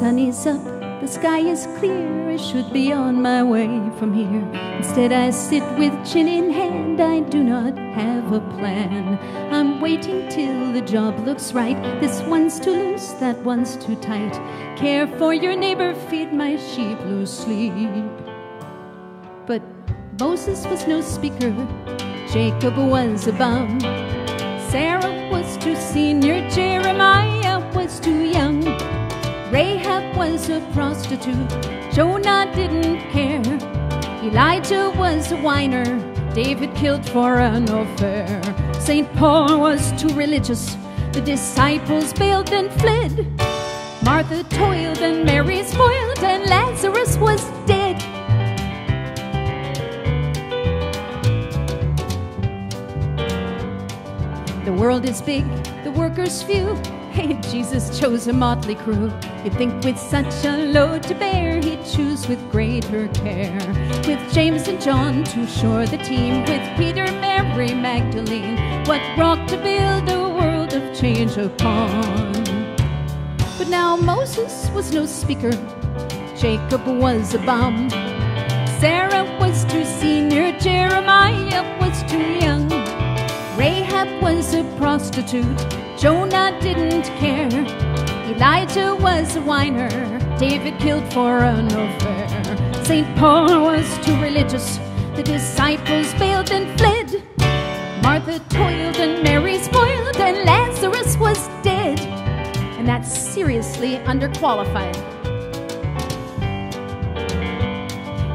sun is up, the sky is clear, I should be on my way from here. Instead I sit with chin in hand, I do not have a plan. I'm waiting till the job looks right. This one's too loose, that one's too tight. Care for your neighbor, feed my sheep, lose sleep. But Moses was no speaker, Jacob was a bum. Sarah was too senior, Jeremiah was too young. Rahab was a prostitute, Jonah didn't care. Elijah was a whiner, David killed for an affair. St. Paul was too religious, the disciples bailed and fled. Martha toiled and Mary spoiled, and Lazarus was dead. The world is big, the workers few. Hey, Jesus chose a motley crew. You'd think with such a load to bear, he'd choose with greater care. With James and John to shore the team, with Peter, Mary, Magdalene, what rock to build a world of change upon. But now Moses was no speaker, Jacob was a bum. Sarah was too senior, Jeremiah was too young. Rahab was a prostitute, Jonah didn't care. Elijah was a whiner, David killed for an affair. St. Paul was too religious, the disciples bailed and fled. Martha toiled and Mary spoiled, and Lazarus was dead. And that's seriously underqualified.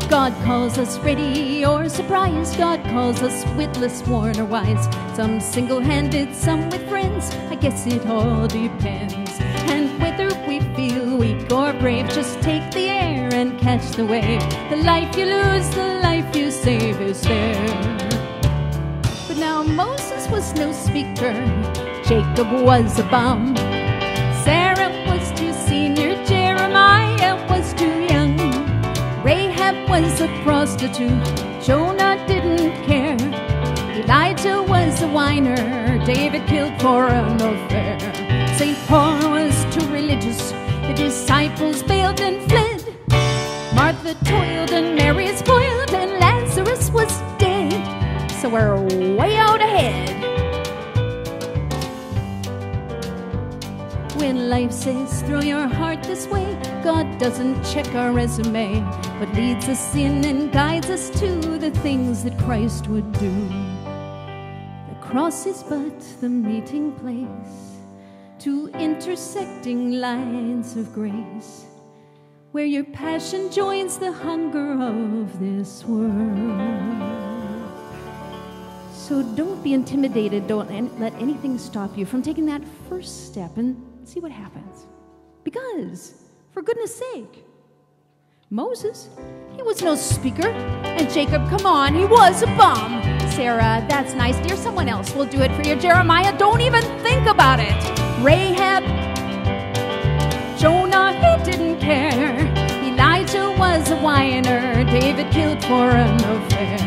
God calls us ready or surprised. God calls us witless, worn, or wise. Some single-handed, some with friends. I guess it all depends. And whether we feel weak or brave, just take the air and catch the wave. The life you lose, the life you save is there. But now Moses was no speaker, Jacob was a bum. Sarah was too senior, Jeremiah was too young. Rahab was a prostitute, Jonah didn't care. Elijah was a whiner, David killed for an affair. St. Paul was too religious, the disciples bailed and fled. Martha toiled and Mary spoiled, and Lazarus was dead. So we're way out ahead. When life says throw your heart this way, God doesn't check our resume, but leads us in and guides us to the things that Christ would do. The cross is but the meeting place, two intersecting lines of grace, where your passion joins the hunger of this world. So don't be intimidated, don't let anything stop you from taking that first step and see what happens. Because, for goodness sake, Moses, he was no speaker. And Jacob, come on, he was a bum. Sarah, that's nice, dear, someone else will do it for you. Jeremiah, don't even think about it. Rahab, Jonah, he didn't care. Elijah was a whiner, David killed for an affair.